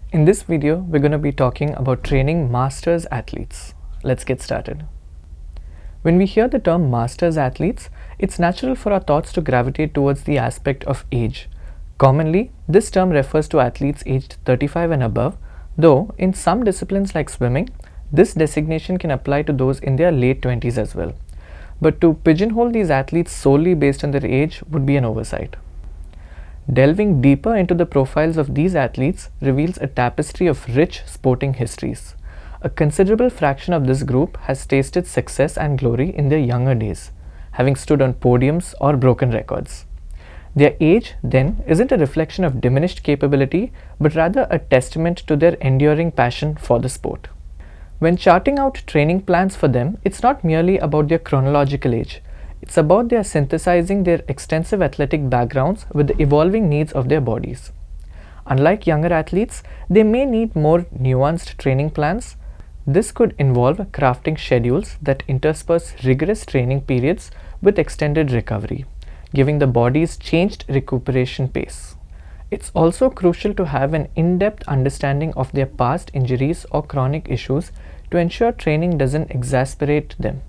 In this video, we're going to be talking about training masters athletes. Let's get started. When we hear the term masters athletes, it's natural for our thoughts to gravitate towards the aspect of age. Commonly, this term refers to athletes aged 35 and above, though in some disciplines like swimming, this designation can apply to those in their late 20s as well. But to pigeonhole these athletes solely based on their age would be an oversight. Delving deeper into the profiles of these athletes reveals a tapestry of rich sporting histories. A considerable fraction of this group has tasted success and glory in their younger days, having stood on podiums or broken records. Their age, then, isn't a reflection of diminished capability, but rather a testament to their enduring passion for the sport. When charting out training plans for them, it's not merely about their chronological age. It's about their synthesizing their extensive athletic backgrounds with the evolving needs of their bodies. Unlike younger athletes, they may need more nuanced training plans. This could involve crafting schedules that intersperse rigorous training periods with extended recovery, giving the body's changed recuperation pace. It's also crucial to have an in-depth understanding of their past injuries or chronic issues to ensure training doesn't exacerbate them.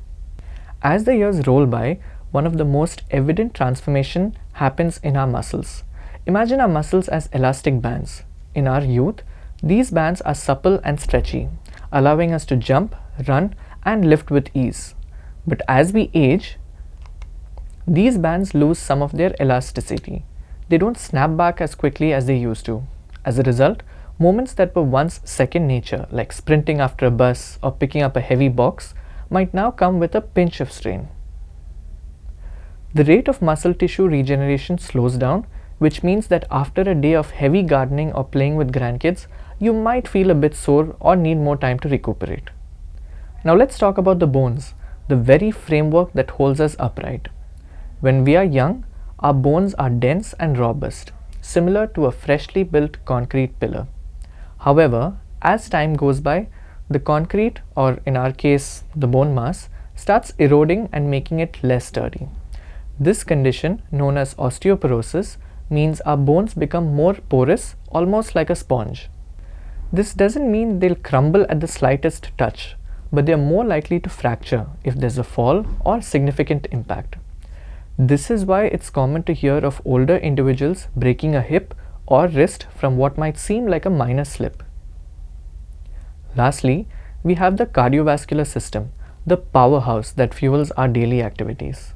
As the years roll by, one of the most evident transformation happens in our muscles. Imagine our muscles as elastic bands. In our youth, these bands are supple and stretchy, allowing us to jump, run, and lift with ease. But as we age, these bands lose some of their elasticity. They don't snap back as quickly as they used to. As a result, movements that were once second nature, like sprinting after a bus or picking up a heavy box, might now come with a pinch of strain. The rate of muscle tissue regeneration slows down, which means that after a day of heavy gardening or playing with grandkids, you might feel a bit sore or need more time to recuperate. Now let's talk about the bones, the very framework that holds us upright. When we are young, our bones are dense and robust, similar to a freshly built concrete pillar. However, as time goes by, the concrete, or in our case, the bone mass, starts eroding and making it less sturdy. This condition, known as osteoporosis, means our bones become more porous, almost like a sponge. This doesn't mean they'll crumble at the slightest touch, but they're more likely to fracture if there's a fall or significant impact. This is why it's common to hear of older individuals breaking a hip or wrist from what might seem like a minor slip. Lastly, we have the cardiovascular system, the powerhouse that fuels our daily activities.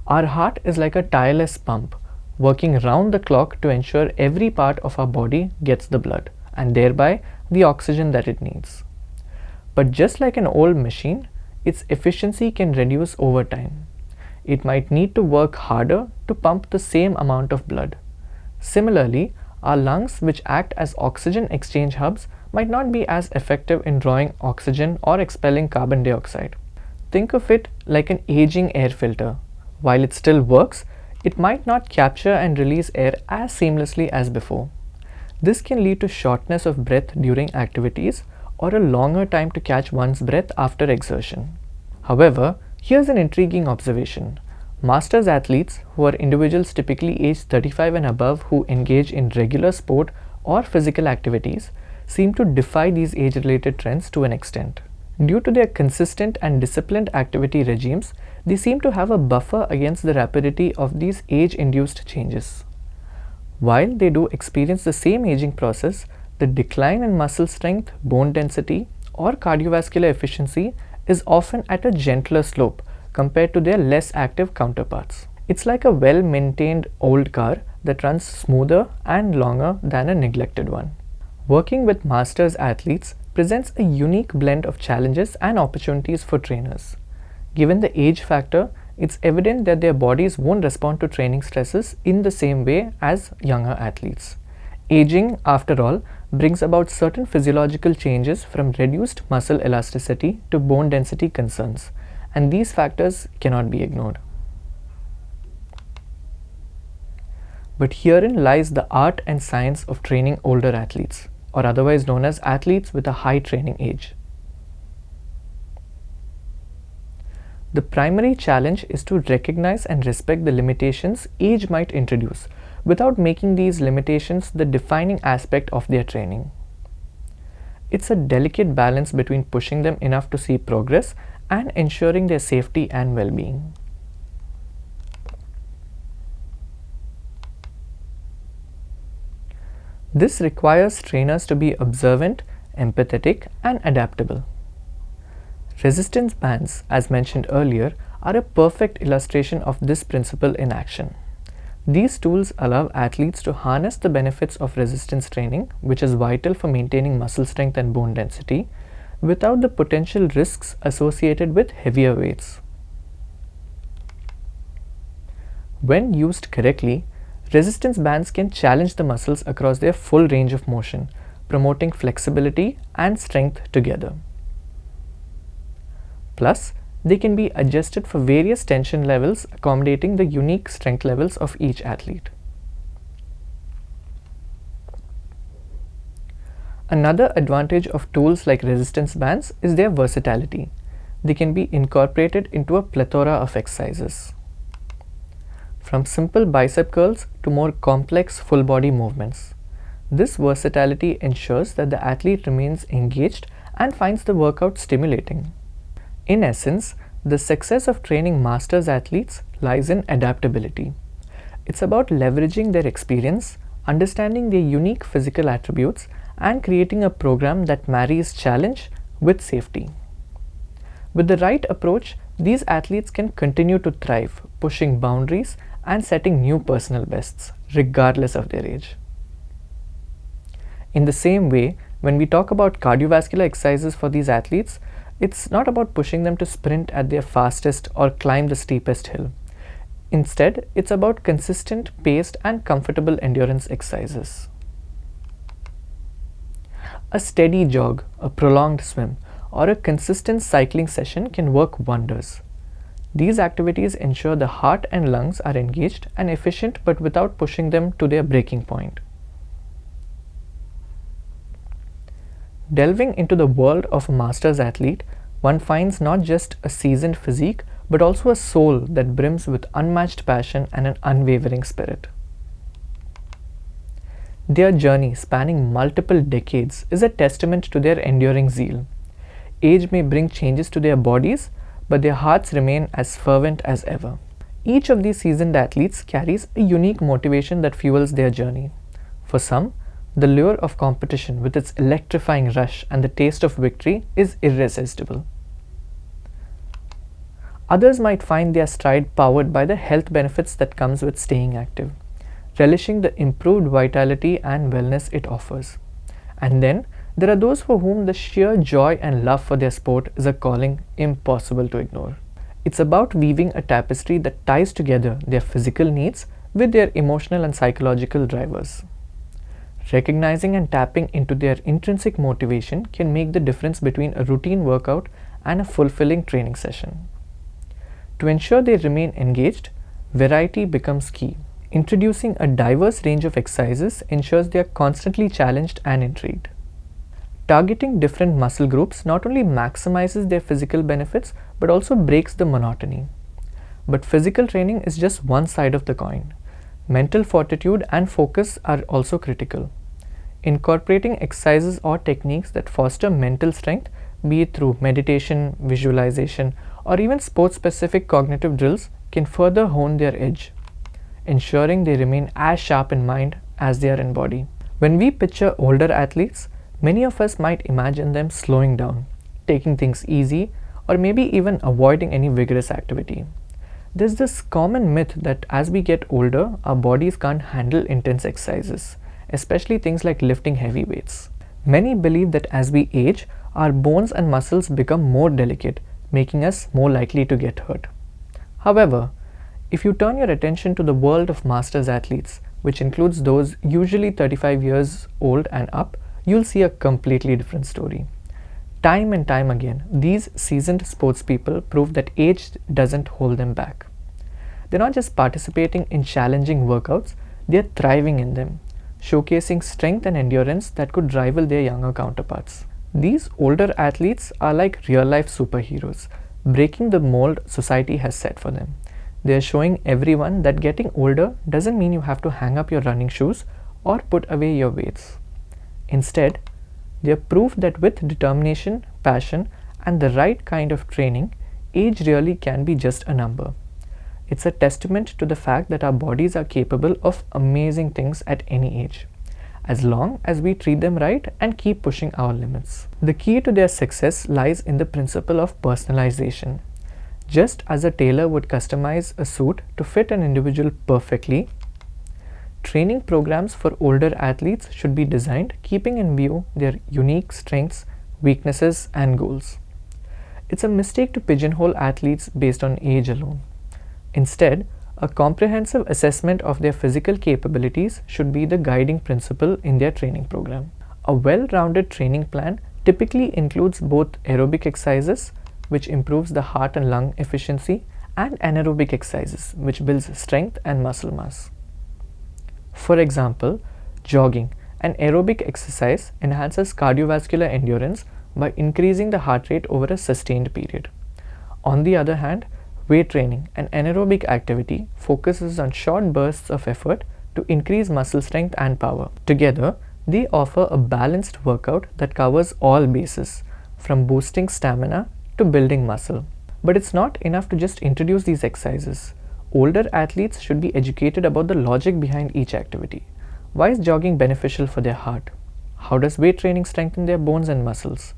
Our heart is like a tireless pump, working round the clock to ensure every part of our body gets the blood, and thereby the oxygen that it needs. But just like an old machine, its efficiency can reduce over time. It might need to work harder to pump the same amount of blood. Similarly, our lungs, which act as oxygen exchange hubs, might not be as effective in drawing oxygen or expelling carbon dioxide. Think of it like an aging air filter. While it still works, it might not capture and release air as seamlessly as before. This can lead to shortness of breath during activities or a longer time to catch one's breath after exertion. However, here's an intriguing observation. Masters athletes, who are individuals typically aged 35 and above who engage in regular sport or physical activities, seem to defy these age-related trends to an extent. Due to their consistent and disciplined activity regimes, they seem to have a buffer against the rapidity of these age-induced changes. While they do experience the same aging process, the decline in muscle strength, bone density, or cardiovascular efficiency is often at a gentler slope compared to their less active counterparts. It's like a well-maintained old car that runs smoother and longer than a neglected one. Working with masters athletes presents a unique blend of challenges and opportunities for trainers. Given the age factor, it's evident that their bodies won't respond to training stresses in the same way as younger athletes. Aging, after all, brings about certain physiological changes from reduced muscle elasticity to bone density concerns, and these factors cannot be ignored. But herein lies the art and science of training older athletes, or otherwise known as athletes with a high training age. The primary challenge is to recognize and respect the limitations age might introduce without making these limitations the defining aspect of their training. It's a delicate balance between pushing them enough to see progress and ensuring their safety and well-being. This requires trainers to be observant, empathetic, and adaptable. Resistance bands, as mentioned earlier, are a perfect illustration of this principle in action. These tools allow athletes to harness the benefits of resistance training, which is vital for maintaining muscle strength and bone density, without the potential risks associated with heavier weights. When used correctly, resistance bands can challenge the muscles across their full range of motion, promoting flexibility and strength together. Plus, they can be adjusted for various tension levels, accommodating the unique strength levels of each athlete. Another advantage of tools like resistance bands is their versatility. They can be incorporated into a plethora of exercises, from simple bicep curls to more complex full body movements. This versatility ensures that the athlete remains engaged and finds the workout stimulating. In essence, the success of training masters athletes lies in adaptability. It's about leveraging their experience, understanding their unique physical attributes, and creating a program that marries challenge with safety. With the right approach, these athletes can continue to thrive, pushing boundaries and setting new personal bests, regardless of their age. In the same way, when we talk about cardiovascular exercises for these athletes, it's not about pushing them to sprint at their fastest or climb the steepest hill. Instead, it's about consistent, paced, and comfortable endurance exercises. A steady jog, a prolonged swim, or a consistent cycling session can work wonders. These activities ensure the heart and lungs are engaged and efficient, but without pushing them to their breaking point. Delving into the world of a masters athlete, one finds not just a seasoned physique, but also a soul that brims with unmatched passion and an unwavering spirit. Their journey, spanning multiple decades, is a testament to their enduring zeal. Age may bring changes to their bodies, but their hearts remain as fervent as ever. Each of these seasoned athletes carries a unique motivation that fuels their journey. For some, the lure of competition with its electrifying rush and the taste of victory is irresistible. Others might find their stride powered by the health benefits that comes with staying active, relishing the improved vitality and wellness it offers. And then, there are those for whom the sheer joy and love for their sport is a calling impossible to ignore. It's about weaving a tapestry that ties together their physical needs with their emotional and psychological drivers. Recognizing and tapping into their intrinsic motivation can make the difference between a routine workout and a fulfilling training session. To ensure they remain engaged, variety becomes key. Introducing a diverse range of exercises ensures they are constantly challenged and intrigued. Targeting different muscle groups not only maximizes their physical benefits but also breaks the monotony. But physical training is just one side of the coin. Mental fortitude and focus are also critical. Incorporating exercises or techniques that foster mental strength, be it through meditation, visualization, or even sport-specific cognitive drills, can further hone their edge, ensuring they remain as sharp in mind as they are in body. When we picture older athletes, many of us might imagine them slowing down, taking things easy, or maybe even avoiding any vigorous activity. There's this common myth that as we get older, our bodies can't handle intense exercises, especially things like lifting heavy weights. Many believe that as we age, our bones and muscles become more delicate, making us more likely to get hurt. However, if you turn your attention to the world of masters athletes, which includes those usually 35 years old and up, you'll see a completely different story. Time and time again, these seasoned sports people prove that age doesn't hold them back. They're not just participating in challenging workouts, they're thriving in them, showcasing strength and endurance that could rival their younger counterparts. These older athletes are like real-life superheroes, breaking the mold society has set for them. They're showing everyone that getting older doesn't mean you have to hang up your running shoes or put away your weights. Instead, They are proof that with determination, passion, and the right kind of training, age really can be just a number. It's a testament to the fact that our bodies are capable of amazing things at any age, as long as we treat them right and keep pushing our limits. The key to their success lies in the principle of personalization. Just as a tailor would customize a suit to fit an individual perfectly, training programs for older athletes should be designed keeping in view their unique strengths, weaknesses, and goals. It's a mistake to pigeonhole athletes based on age alone. Instead, a comprehensive assessment of their physical capabilities should be the guiding principle in their training program. A well-rounded training plan typically includes both aerobic exercises, which improves the heart and lung efficiency, and anaerobic exercises, which builds strength and muscle mass. For example, jogging, an aerobic exercise, enhances cardiovascular endurance by increasing the heart rate over a sustained period. On the other hand, weight training, an anaerobic activity, focuses on short bursts of effort to increase muscle strength and power. Together, they offer a balanced workout that covers all bases, from boosting stamina to building muscle. But it's not enough to just introduce these exercises. Older athletes should be educated about the logic behind each activity. Why is jogging beneficial for their heart? How does weight training strengthen their bones and muscles?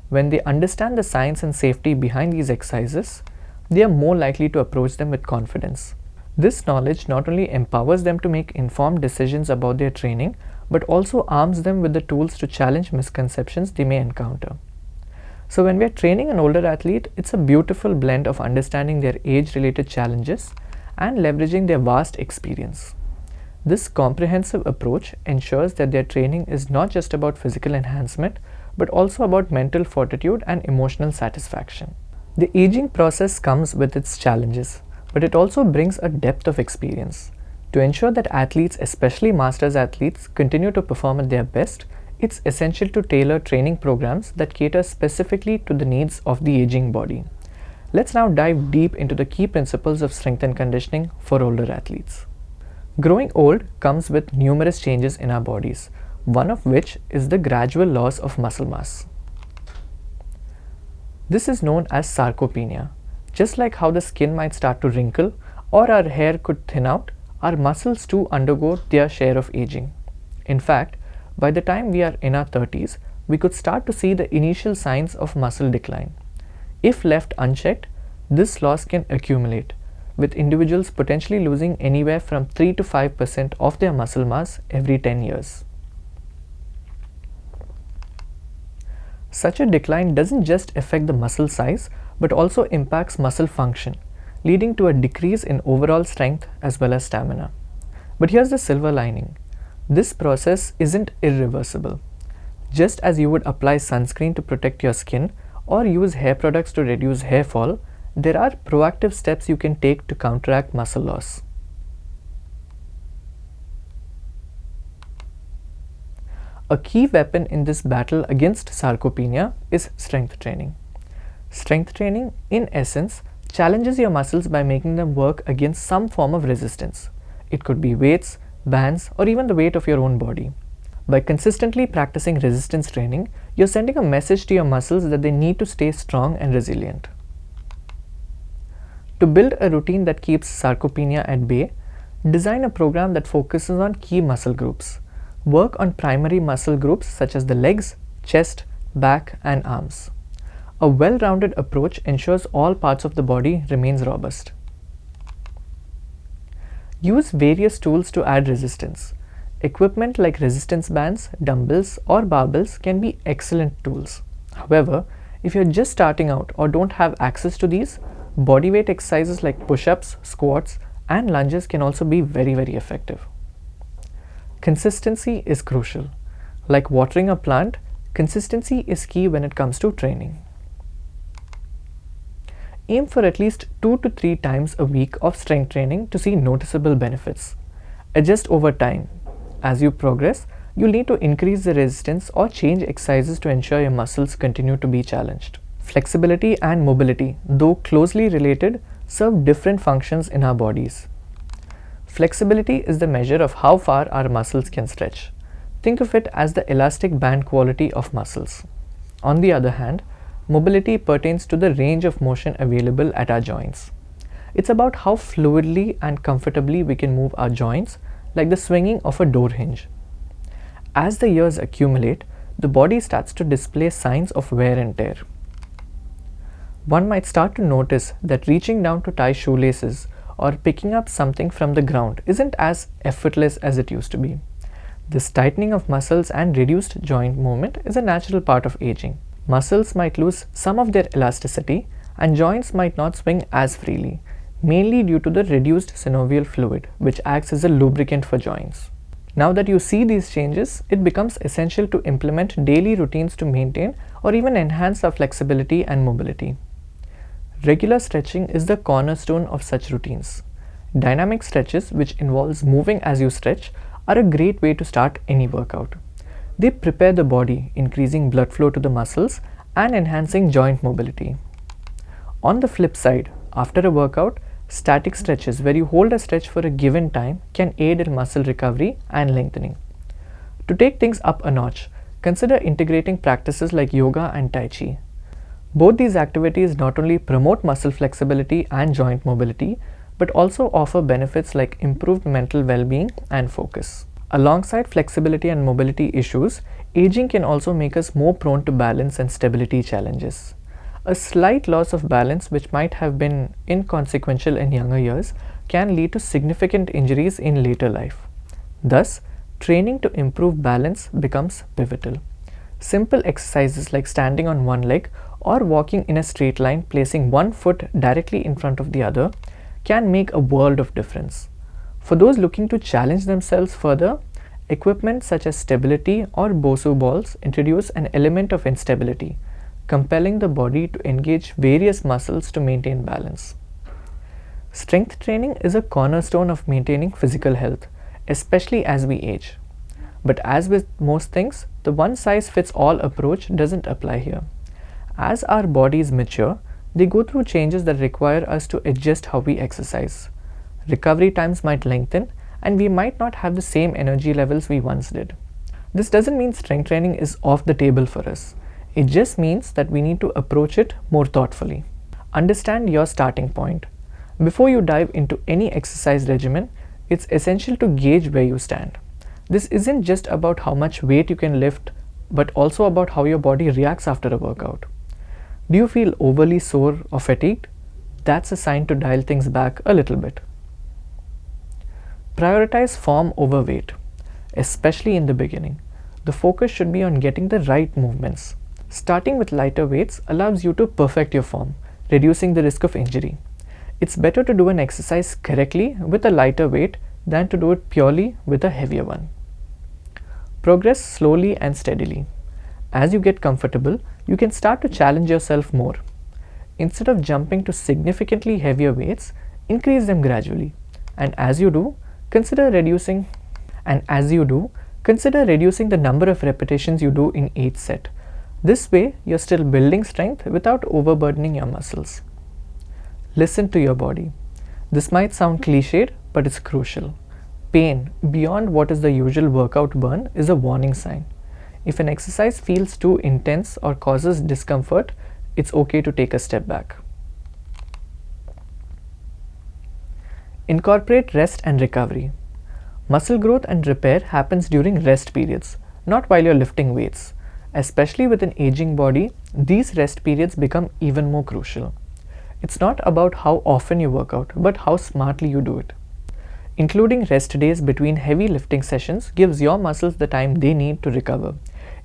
When they understand the science and safety behind these exercises, they are more likely to approach them with confidence. This knowledge not only empowers them to make informed decisions about their training, but also arms them with the tools to challenge misconceptions they may encounter. So when we are training an older athlete, it's a beautiful blend of understanding their age-related challenges and leveraging their vast experience. This comprehensive approach ensures that their training is not just about physical enhancement, but also about mental fortitude and emotional satisfaction. The aging process comes with its challenges, but it also brings a depth of experience. To ensure that athletes, especially masters athletes, continue to perform at their best, it's essential to tailor training programs that cater specifically to the needs of the aging body. Let's now dive deep into the key principles of strength and conditioning for older athletes. Growing old comes with numerous changes in our bodies, one of which is the gradual loss of muscle mass. This is known as sarcopenia. Just like how the skin might start to wrinkle or our hair could thin out, our muscles too undergo their share of aging. In fact, by the time we are in our 30s, we could start to see the initial signs of muscle decline. If left unchecked, this loss can accumulate, with individuals potentially losing anywhere from 3 to 5% of their muscle mass every 10 years. Such a decline doesn't just affect the muscle size, but also impacts muscle function, leading to a decrease in overall strength as well as stamina. But here's the silver lining. This process isn't irreversible. Just as you would apply sunscreen to protect your skin or use hair products to reduce hair fall, there are proactive steps you can take to counteract muscle loss. A key weapon in this battle against sarcopenia is strength training. Strength training, in essence, challenges your muscles by making them work against some form of resistance. It could be weights, bands, or even the weight of your own body. By consistently practicing resistance training, you're sending a message to your muscles that they need to stay strong and resilient. To build a routine that keeps sarcopenia at bay, design a program that focuses on key muscle groups. Work on primary muscle groups such as the legs, chest, back, and arms. A well-rounded approach ensures all parts of the body remains robust. Use various tools to add resistance. Equipment like resistance bands, dumbbells, or barbells can be excellent tools. However, if you're just starting out or don't have access to these, bodyweight exercises like push-ups, squats, and lunges can also be very effective. Consistency is crucial. Like watering a plant, consistency is key when it comes to training. Aim for at least 2 to 3 times a week of strength training to see noticeable benefits. Adjust over time. As you progress, you'll need to increase the resistance or change exercises to ensure your muscles continue to be challenged. Flexibility and mobility, though closely related, serve different functions in our bodies. Flexibility is the measure of how far our muscles can stretch. Think of it as the elastic band quality of muscles. On the other hand, mobility pertains to the range of motion available at our joints. It's about how fluidly and comfortably we can move our joints, like the swinging of a door hinge. As the years accumulate, the body starts to display signs of wear and tear. One might start to notice that reaching down to tie shoelaces or picking up something from the ground isn't as effortless as it used to be. This tightening of muscles and reduced joint movement is a natural part of aging. Muscles might lose some of their elasticity and joints might not swing as freely, mainly due to the reduced synovial fluid, which acts as a lubricant for joints. Now that you see these changes, it becomes essential to implement daily routines to maintain or even enhance our flexibility and mobility. Regular stretching is the cornerstone of such routines. Dynamic stretches, which involves moving as you stretch, are a great way to start any workout. They prepare the body, increasing blood flow to the muscles and enhancing joint mobility. On the flip side, after a workout, static stretches where you hold a stretch for a given time can aid in muscle recovery and lengthening. To take things up a notch, consider integrating practices like yoga and tai chi. Both these activities not only promote muscle flexibility and joint mobility, but also offer benefits like improved mental well-being and focus. Alongside flexibility and mobility issues, aging can also make us more prone to balance and stability challenges. A slight loss of balance, which might have been inconsequential in younger years, can lead to significant injuries in later life. Thus, training to improve balance becomes pivotal. Simple exercises like standing on one leg or walking in a straight line, placing one foot directly in front of the other, can make a world of difference. For those looking to challenge themselves further, equipment such as stability or Bosu balls introduce an element of instability, compelling the body to engage various muscles to maintain balance. Strength training is a cornerstone of maintaining physical health, especially as we age. But as with most things, the one-size-fits-all approach doesn't apply here. As our bodies mature, they go through changes that require us to adjust how we exercise. Recovery times might lengthen, and we might not have the same energy levels we once did. This doesn't mean strength training is off the table for us. It just means that we need to approach it more thoughtfully. Understand your starting point. Before you dive into any exercise regimen, it's essential to gauge where you stand. This isn't just about how much weight you can lift, but also about how your body reacts after a workout. Do you feel overly sore or fatigued? That's a sign to dial things back a little bit. Prioritize form over weight, especially in the beginning. The focus should be on getting the right movements. Starting with lighter weights allows you to perfect your form, reducing the risk of injury. It's better to do an exercise correctly with a lighter weight than to do it purely with a heavier one. Progress slowly and steadily. As you get comfortable, you can start to challenge yourself more. Instead of jumping to significantly heavier weights, increase them gradually. And as you do, consider reducing the number of repetitions you do in each set. This way, you're still building strength without overburdening your muscles. Listen to your body. This might sound cliched, but it's crucial. Pain beyond what is the usual workout burn is a warning sign. If an exercise feels too intense or causes discomfort, it's okay to take a step back. Incorporate rest and recovery. Muscle growth and repair happens during rest periods, not while you're lifting weights. Especially with an aging body, these rest periods become even more crucial. It's not about how often you work out, but how smartly you do it. Including rest days between heavy lifting sessions gives your muscles the time they need to recover,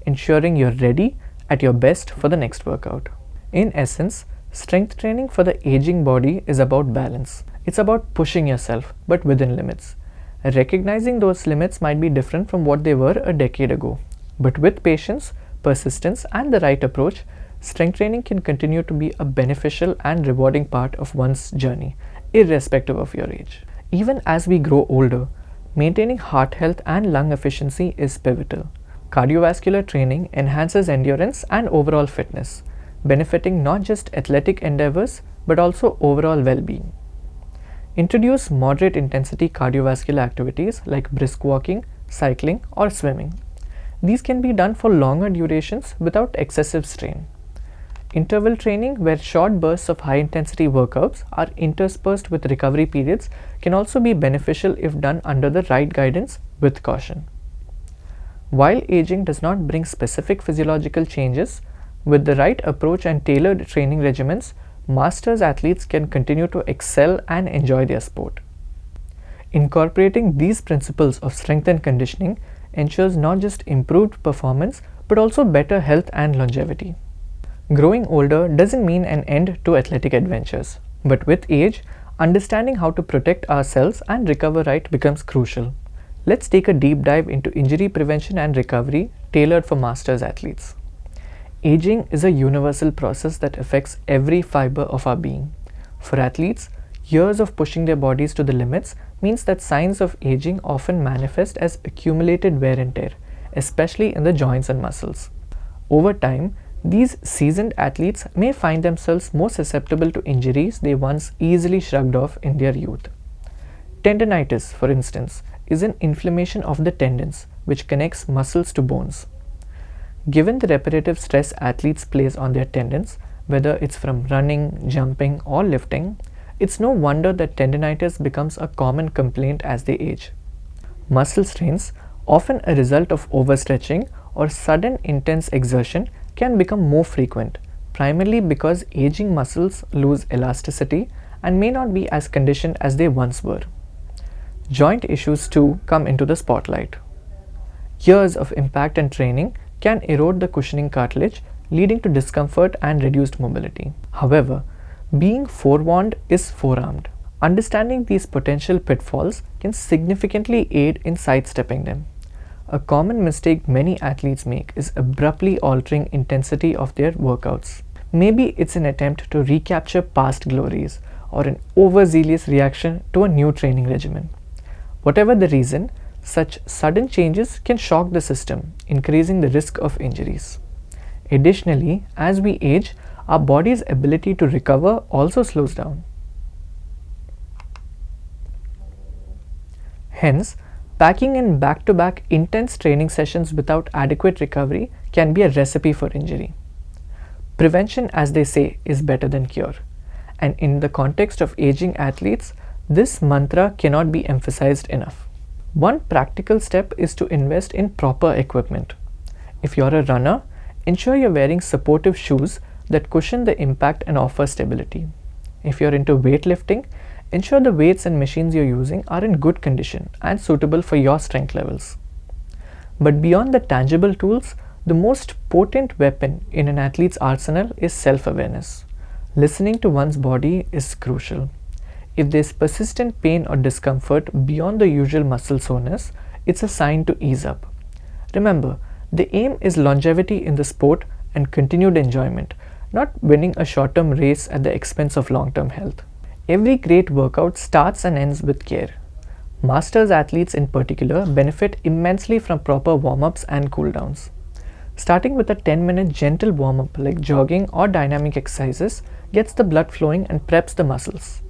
ensuring you're ready at your best for the next workout. In essence, strength training for the aging body is about balance. It's about pushing yourself, but within limits. Recognizing those limits might be different from what they were a decade ago, but with patience, persistence, and the right approach, strength training can continue to be a beneficial and rewarding part of one's journey, irrespective of your age. Even as we grow older, maintaining heart health and lung efficiency is pivotal. Cardiovascular training enhances endurance and overall fitness, benefiting not just athletic endeavors but also overall well-being. Introduce moderate intensity cardiovascular activities like brisk walking, cycling, or swimming. These can be done for longer durations without excessive strain. Interval training, where short bursts of high-intensity workouts are interspersed with recovery periods, can also be beneficial if done under the right guidance with caution. While aging does not bring specific physiological changes, with the right approach and tailored training regimens, masters athletes can continue to excel and enjoy their sport. Incorporating these principles of strength and conditioning ensures not just improved performance but also better health and longevity. Growing older doesn't mean an end to athletic adventures, but with age, understanding how to protect ourselves and recover right becomes crucial. Let's take a deep dive into injury prevention and recovery tailored for masters athletes. Aging is a universal process that affects every fiber of our being. For athletes, years of pushing their bodies to the limits means that signs of aging often manifest as accumulated wear and tear, especially in the joints and muscles. Over time, these seasoned athletes may find themselves more susceptible to injuries they once easily shrugged off in their youth. Tendinitis, for instance, is an inflammation of the tendons which connects muscles to bones. Given the repetitive stress athletes place on their tendons, whether it's from running, jumping, or lifting, it's no wonder that tendinitis becomes a common complaint as they age. Muscle strains, often a result of overstretching or sudden intense exertion, can become more frequent, primarily because aging muscles lose elasticity and may not be as conditioned as they once were. Joint issues too come into the spotlight. Years of impact and training can erode the cushioning cartilage, leading to discomfort and reduced mobility. However, being forewarned is forearmed. Understanding these potential pitfalls can significantly aid in sidestepping them. A common mistake many athletes make is abruptly altering intensity of their workouts. Maybe it's an attempt to recapture past glories or an overzealous reaction to a new training regimen. Whatever the reason, such sudden changes can shock the system, increasing the risk of injuries. Additionally, as we age, our body's ability to recover also slows down. Hence, packing in back-to-back intense training sessions without adequate recovery can be a recipe for injury. Prevention, as they say, is better than cure. And in the context of aging athletes, this mantra cannot be emphasized enough. One practical step is to invest in proper equipment. If you're a runner, ensure you're wearing supportive shoes that cushion the impact and offer stability. If you're into weightlifting, ensure the weights and machines you're using are in good condition and suitable for your strength levels. But beyond the tangible tools, the most potent weapon in an athlete's arsenal is self-awareness. Listening to one's body is crucial. If there's persistent pain or discomfort beyond the usual muscle soreness, it's a sign to ease up. Remember, the aim is longevity in the sport and continued enjoyment, not winning a short-term race at the expense of long-term health. Every great workout starts and ends with care. Masters athletes in particular benefit immensely from proper warm-ups and cool-downs. Starting with a 10-minute gentle warm-up like jogging or dynamic exercises gets the blood flowing and preps the muscles.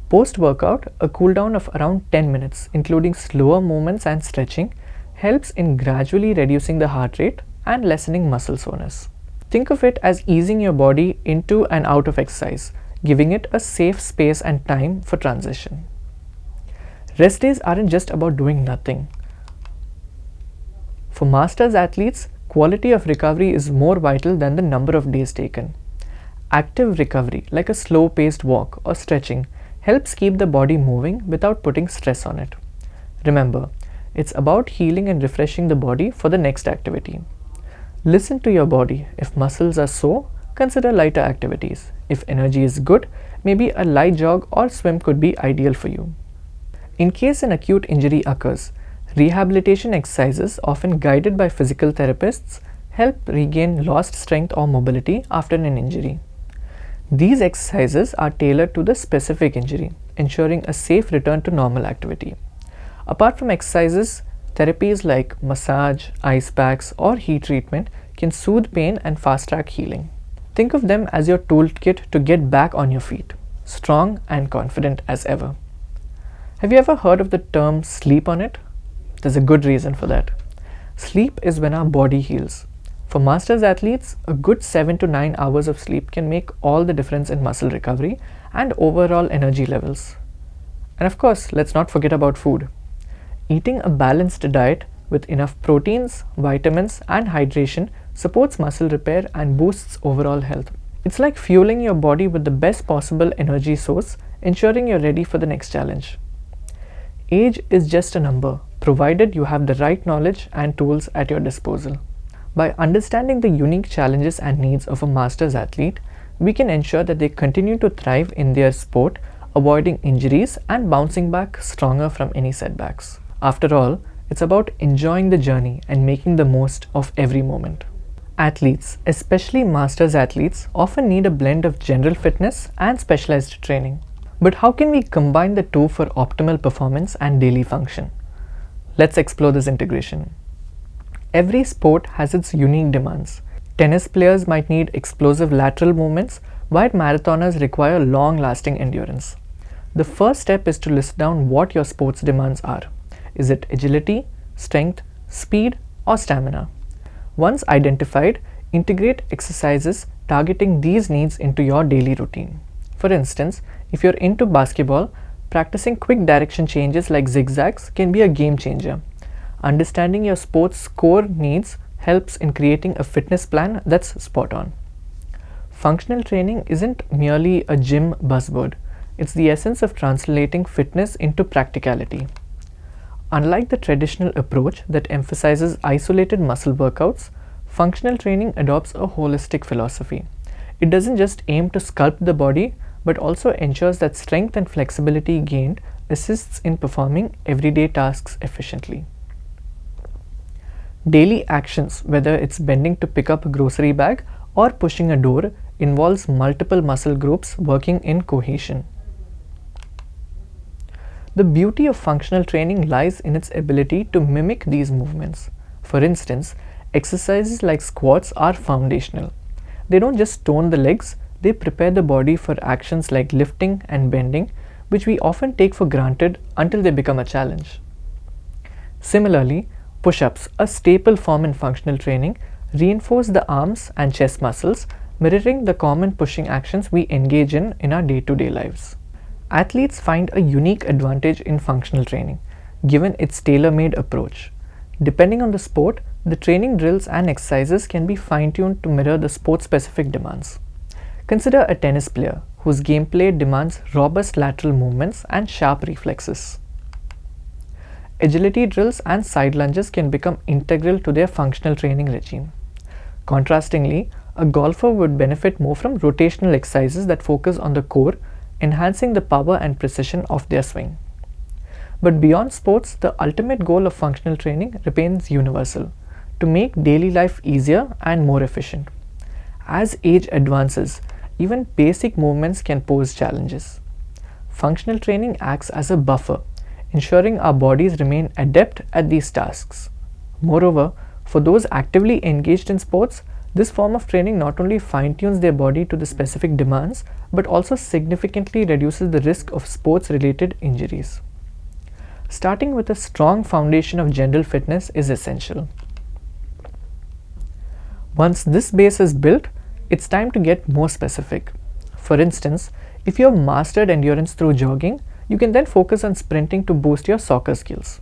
Post-workout, a cool-down of around 10 minutes, including slower movements and stretching, helps in gradually reducing the heart rate and lessening muscle soreness. Think of it as easing your body into and out of exercise, giving it a safe space and time for transition. Rest days aren't just about doing nothing. For masters athletes, quality of recovery is more vital than the number of days taken. Active recovery, like a slow-paced walk or stretching, helps keep the body moving without putting stress on it. Remember, it's about healing and refreshing the body for the next activity. Listen to your body. If muscles are sore, consider lighter activities. If energy is good, maybe a light jog or swim could be ideal for you. In case an acute injury occurs, rehabilitation exercises, often guided by physical therapists, help regain lost strength or mobility after an injury. These exercises are tailored to the specific injury, ensuring a safe return to normal activity. Apart from exercises, therapies like massage, ice packs, or heat treatment can soothe pain and fast-track healing. Think of them as your toolkit to get back on your feet, strong and confident as ever. Have you ever heard of the term sleep on it? There's a good reason for that. Sleep is when our body heals. For masters athletes, a good 7 to 9 hours of sleep can make all the difference in muscle recovery and overall energy levels. And of course, let's not forget about food. Eating a balanced diet with enough proteins, vitamins, and hydration supports muscle repair and boosts overall health. It's like fueling your body with the best possible energy source, ensuring you're ready for the next challenge. Age is just a number, provided you have the right knowledge and tools at your disposal. By understanding the unique challenges and needs of a masters athlete, we can ensure that they continue to thrive in their sport, avoiding injuries and bouncing back stronger from any setbacks. After all, it's about enjoying the journey and making the most of every moment. Athletes, especially masters athletes, often need a blend of general fitness and specialized training. But how can we combine the two for optimal performance and daily function? Let's explore this integration. Every sport has its unique demands. Tennis players might need explosive lateral movements, while marathoners require long-lasting endurance. The first step is to list down what your sport's demands are. Is it agility, strength, speed, or stamina? Once identified, integrate exercises targeting these needs into your daily routine. For instance, if you're into basketball, practicing quick direction changes like zigzags can be a game changer. Understanding your sport's core needs helps in creating a fitness plan that's spot on. Functional training isn't merely a gym buzzword, it's the essence of translating fitness into practicality. Unlike the traditional approach that emphasizes isolated muscle workouts, functional training adopts a holistic philosophy. It doesn't just aim to sculpt the body, but also ensures that strength and flexibility gained assists in performing everyday tasks efficiently. Daily actions, whether it's bending to pick up a grocery bag or pushing a door, involves multiple muscle groups working in cohesion. The beauty of functional training lies in its ability to mimic these movements. For instance, exercises like squats are foundational. They don't just tone the legs, they prepare the body for actions like lifting and bending, which we often take for granted until they become a challenge. Similarly, push-ups, a staple form in functional training, reinforce the arms and chest muscles, mirroring the common pushing actions we engage in our day-to-day lives. Athletes find a unique advantage in functional training, given its tailor-made approach. Depending on the sport, the training drills and exercises can be fine-tuned to mirror the sport-specific demands. Consider a tennis player whose gameplay demands robust lateral movements and sharp reflexes. Agility drills and side lunges can become integral to their functional training regime. Contrastingly, a golfer would benefit more from rotational exercises that focus on the core, enhancing the power and precision of their swing. But beyond sports, the ultimate goal of functional training remains universal: to make daily life easier and more efficient. As age advances, even basic movements can pose challenges. Functional training acts as a buffer, ensuring our bodies remain adept at these tasks. Moreover, for those actively engaged in sports, this form of training not only fine-tunes their body to the specific demands, but also significantly reduces the risk of sports-related injuries. Starting with a strong foundation of general fitness is essential. Once this base is built, it's time to get more specific. For instance, if you have mastered endurance through jogging, you can then focus on sprinting to boost your soccer skills.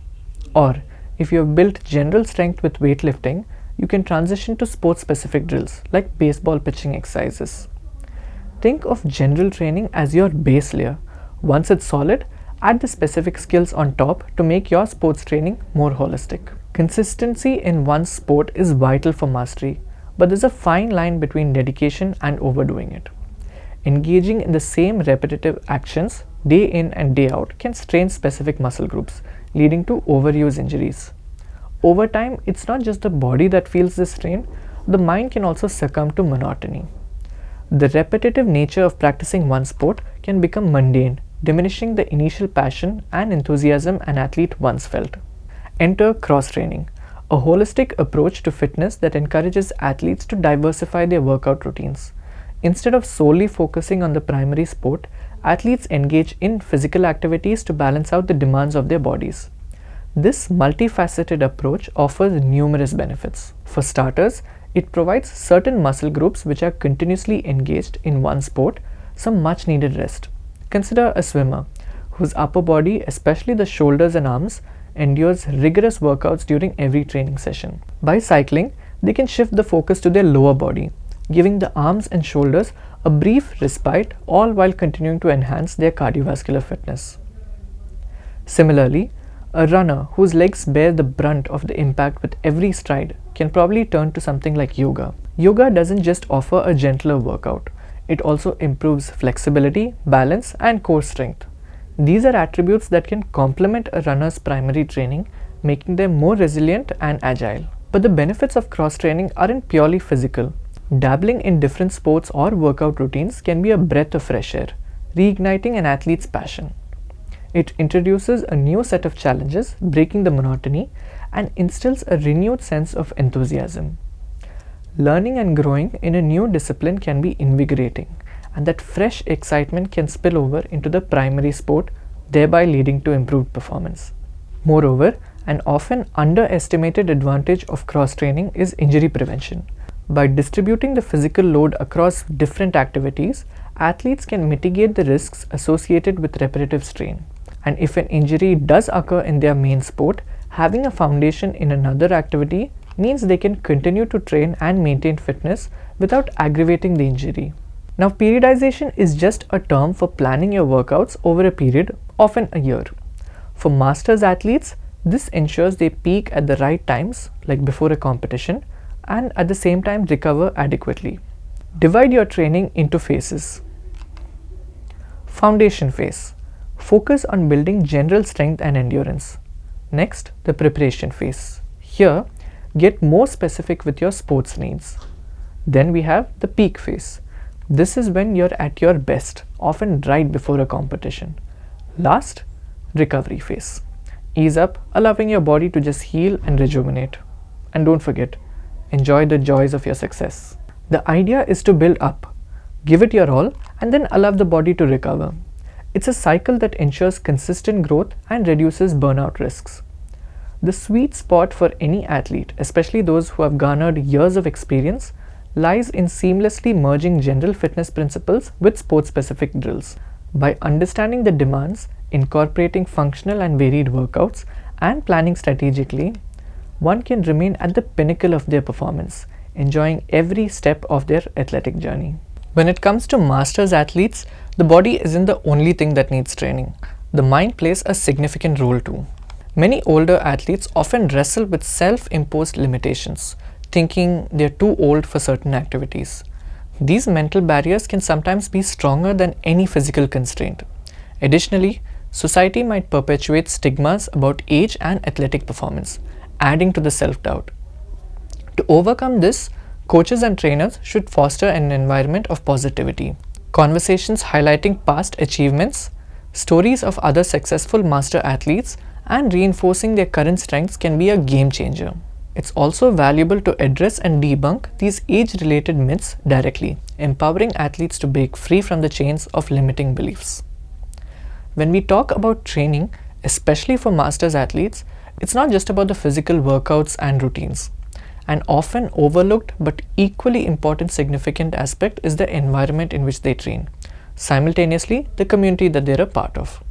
Or, if you have built general strength with weightlifting, you can transition to sport-specific drills like baseball pitching exercises. Think of general training as your base layer. Once it's solid, add the specific skills on top to make your sports training more holistic. Consistency in one's sport is vital for mastery, but there's a fine line between dedication and overdoing it. Engaging in the same repetitive actions day in and day out can strain specific muscle groups, leading to overuse injuries. Over time, it's not just the body that feels this strain, the mind can also succumb to monotony. The repetitive nature of practicing one sport can become mundane, diminishing the initial passion and enthusiasm an athlete once felt. Enter cross-training, a holistic approach to fitness that encourages athletes to diversify their workout routines. Instead of solely focusing on the primary sport, athletes engage in physical activities to balance out the demands of their bodies. This multifaceted approach offers numerous benefits. For starters, it provides certain muscle groups which are continuously engaged in one sport some much needed rest. Consider a swimmer whose upper body, especially the shoulders and arms, endures rigorous workouts during every training session. By cycling, they can shift the focus to their lower body, giving the arms and shoulders a brief respite, all while continuing to enhance their cardiovascular fitness. Similarly, a runner whose legs bear the brunt of the impact with every stride can probably turn to something like yoga. Yoga doesn't just offer a gentler workout, it also improves flexibility, balance, and core strength. These are attributes that can complement a runner's primary training, making them more resilient and agile. But the benefits of cross-training aren't purely physical. Dabbling in different sports or workout routines can be a breath of fresh air, reigniting an athlete's passion. It introduces a new set of challenges, breaking the monotony, and instills a renewed sense of enthusiasm. Learning and growing in a new discipline can be invigorating, and that fresh excitement can spill over into the primary sport, thereby leading to improved performance. Moreover, an often underestimated advantage of cross-training is injury prevention. By distributing the physical load across different activities, athletes can mitigate the risks associated with repetitive strain. And if an injury does occur in their main sport, having a foundation in another activity means they can continue to train and maintain fitness without aggravating the injury. Now, periodization is just a term for planning your workouts over a period, often a year. For masters athletes, this ensures they peak at the right times, like before a competition, and at the same time recover adequately. Divide your training into phases. Foundation phase. Focus on building general strength and endurance. Next, the preparation phase. Here, get more specific with your sports needs. Then we have the peak phase. This is when you're at your best, often right before a competition. Last, recovery phase. Ease up, allowing your body to just heal and rejuvenate. And don't forget, enjoy the joys of your success. The idea is to build up, give it your all, and then allow the body to recover. It's a cycle that ensures consistent growth and reduces burnout risks. The sweet spot for any athlete, especially those who have garnered years of experience, lies in seamlessly merging general fitness principles with sport-specific drills. By understanding the demands, incorporating functional and varied workouts, and planning strategically, one can remain at the pinnacle of their performance, enjoying every step of their athletic journey. When it comes to masters athletes, the body isn't the only thing that needs training. The mind plays a significant role too. Many older athletes often wrestle with self-imposed limitations, thinking they're too old for certain activities. These mental barriers can sometimes be stronger than any physical constraint. Additionally, society might perpetuate stigmas about age and athletic performance, adding to the self-doubt. To overcome this, coaches and trainers should foster an environment of positivity. Conversations highlighting past achievements, stories of other successful master athletes, and reinforcing their current strengths can be a game changer. It's also valuable to address and debunk these age-related myths directly, empowering athletes to break free from the chains of limiting beliefs. When we talk about training, especially for masters athletes, it's not just about the physical workouts and routines. An often overlooked but equally important significant aspect is the environment in which they train, simultaneously the community that they're a part of.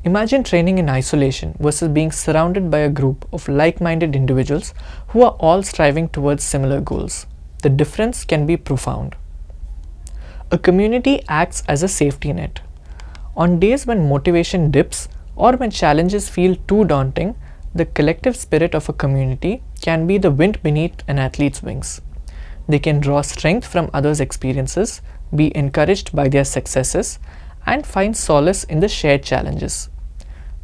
Imagine training in isolation versus being surrounded by a group of like-minded individuals who are all striving towards similar goals. The difference can be profound. A community acts as a safety net. On days when motivation dips or when challenges feel too daunting, the collective spirit of a community can be the wind beneath an athlete's wings. They can draw strength from others' experiences, be encouraged by their successes, and find solace in the shared challenges.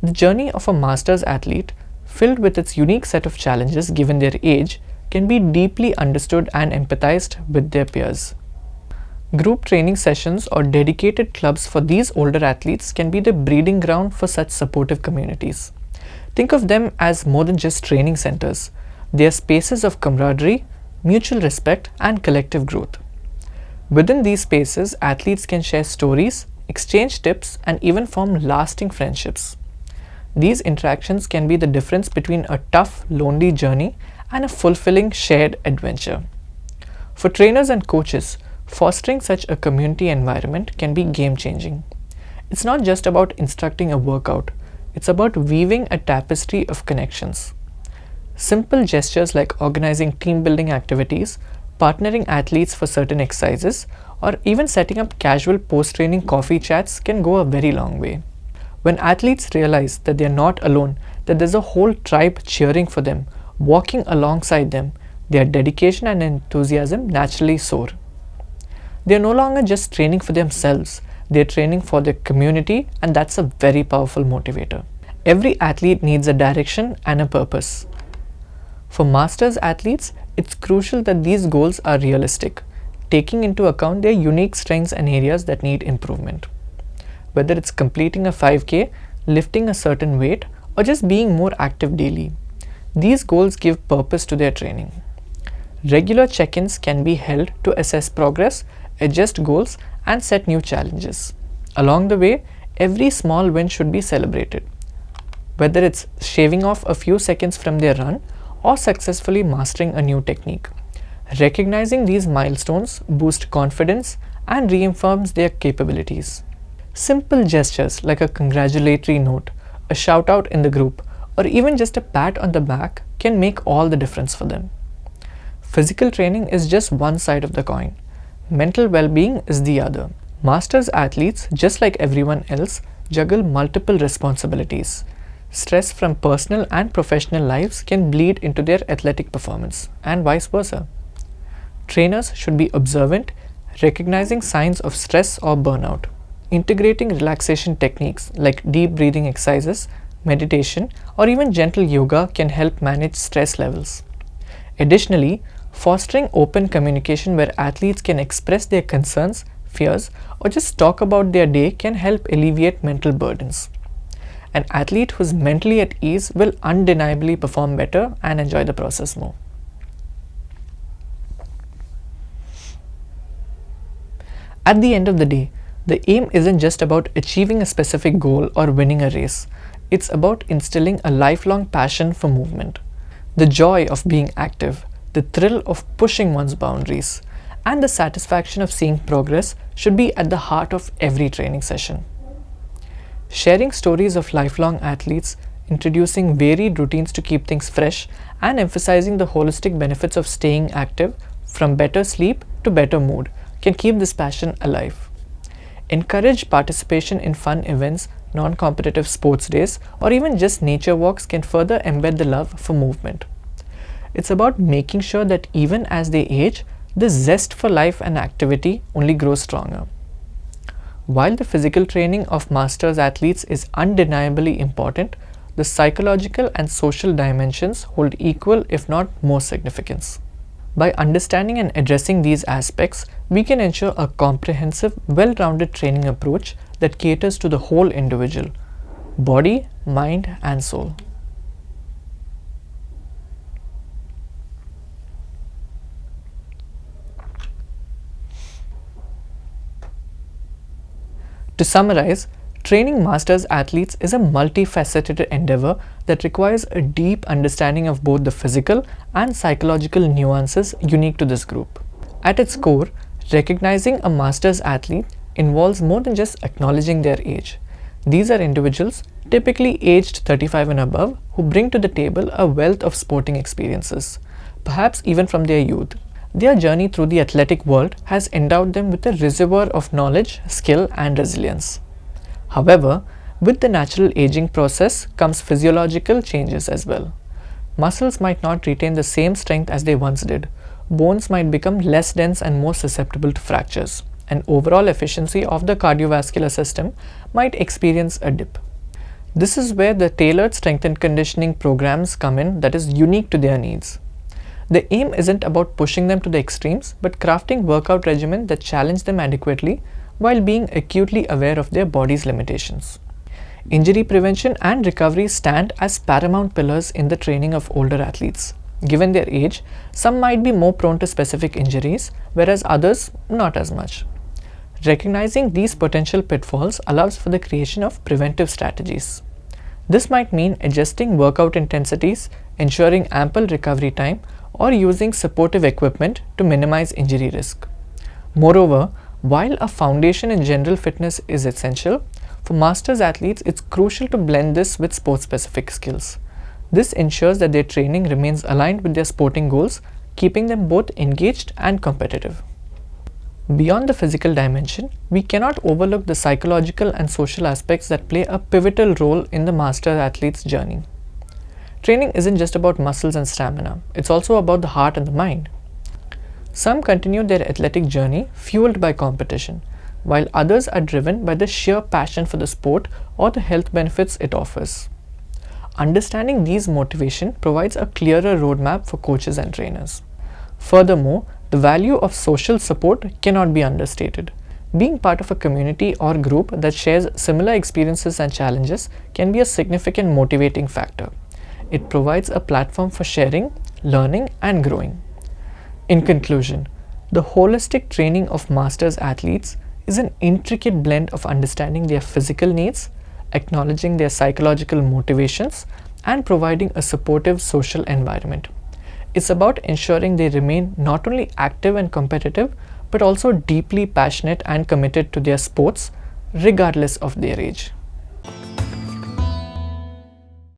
The journey of a masters athlete, filled with its unique set of challenges given their age, can be deeply understood and empathized with their peers. Group training sessions or dedicated clubs for these older athletes can be the breeding ground for such supportive communities. Think of them as more than just training centers. They are spaces of camaraderie, mutual respect, and collective growth. Within these spaces, athletes can share stories, exchange tips, and even form lasting friendships. These interactions can be the difference between a tough, lonely journey and a fulfilling shared adventure. For trainers and coaches, fostering such a community environment can be game-changing. It's not just about instructing a workout, it's about weaving a tapestry of connections. Simple gestures like organizing team-building activities, partnering athletes for certain exercises, or even setting up casual post-training coffee chats can go a very long way. When athletes realize that they are not alone, that there's a whole tribe cheering for them, walking alongside them, their dedication and enthusiasm naturally soar. They are no longer just training for themselves, they are training for their community, and that's a very powerful motivator. Every athlete needs a direction and a purpose. For masters athletes, it's crucial that these goals are realistic, taking into account their unique strengths and areas that need improvement. Whether it's completing a 5K, lifting a certain weight, or just being more active daily, these goals give purpose to their training. Regular check-ins can be held to assess progress, adjust goals, and set new challenges. Along the way, every small win should be celebrated. Whether it's shaving off a few seconds from their run or successfully mastering a new technique. Recognizing these milestones boosts confidence and reaffirms their capabilities. Simple gestures like a congratulatory note, a shout out in the group, or even just a pat on the back can make all the difference for them. Physical training is just one side of the coin. Mental well-being is the other. Masters athletes, just like everyone else, juggle multiple responsibilities. Stress from personal and professional lives can bleed into their athletic performance, and vice versa. Trainers should be observant, recognizing signs of stress or burnout. Integrating relaxation techniques like deep breathing exercises, meditation, or even gentle yoga can help manage stress levels. Additionally, fostering open communication where athletes can express their concerns, fears, or just talk about their day can help alleviate mental burdens. An athlete who is mentally at ease will undeniably perform better and enjoy the process more. At the end of the day, the aim isn't just about achieving a specific goal or winning a race. It's about instilling a lifelong passion for movement. The joy of being active, the thrill of pushing one's boundaries, and the satisfaction of seeing progress should be at the heart of every training session. Sharing stories of lifelong athletes, introducing varied routines to keep things fresh, and emphasizing the holistic benefits of staying active, from better sleep to better mood, can keep this passion alive. Encourage participation in fun events, non-competitive sports days, or even just nature walks can further embed the love for movement. It's about making sure that even as they age, the zest for life and activity only grows stronger. While the physical training of masters athletes is undeniably important, the psychological and social dimensions hold equal if not more significance. By understanding and addressing these aspects, we can ensure a comprehensive, well-rounded training approach that caters to the whole individual, body, mind, and soul. To summarize, training masters athletes is a multifaceted endeavor that requires a deep understanding of both the physical and psychological nuances unique to this group. At its core, recognizing a masters athlete involves more than just acknowledging their age. These are individuals, typically aged 35 and above, who bring to the table a wealth of sporting experiences, perhaps even from their youth. Their journey through the athletic world has endowed them with a reservoir of knowledge, skill, and resilience. However, with the natural aging process comes physiological changes as well. Muscles might not retain the same strength as they once did, bones might become less dense and more susceptible to fractures, and overall efficiency of the cardiovascular system might experience a dip. This is where the tailored strength and conditioning programs come in that is unique to their needs. The aim isn't about pushing them to the extremes, but crafting workout regimens that challenge them adequately while being acutely aware of their body's limitations. Injury prevention and recovery stand as paramount pillars in the training of older athletes. Given their age, some might be more prone to specific injuries, whereas others not as much. Recognizing these potential pitfalls allows for the creation of preventive strategies. This might mean adjusting workout intensities, ensuring ample recovery time, or using supportive equipment to minimize injury risk. Moreover, while a foundation in general fitness is essential, for masters athletes it's crucial to blend this with sport-specific skills. This ensures that their training remains aligned with their sporting goals, keeping them both engaged and competitive. Beyond the physical dimension, we cannot overlook the psychological and social aspects that play a pivotal role in the master athlete's journey. Training isn't just about muscles and stamina, it's also about the heart and the mind. Some continue their athletic journey fueled by competition, while others are driven by the sheer passion for the sport or the health benefits it offers. Understanding these motivations provides a clearer roadmap for coaches and trainers. Furthermore, the value of social support cannot be understated. Being part of a community or group that shares similar experiences and challenges can be a significant motivating factor. It provides a platform for sharing, learning, and growing. In conclusion, the holistic training of masters athletes is an intricate blend of understanding their physical needs, acknowledging their psychological motivations, and providing a supportive social environment. It's about ensuring they remain not only active and competitive, but also deeply passionate and committed to their sports, regardless of their age.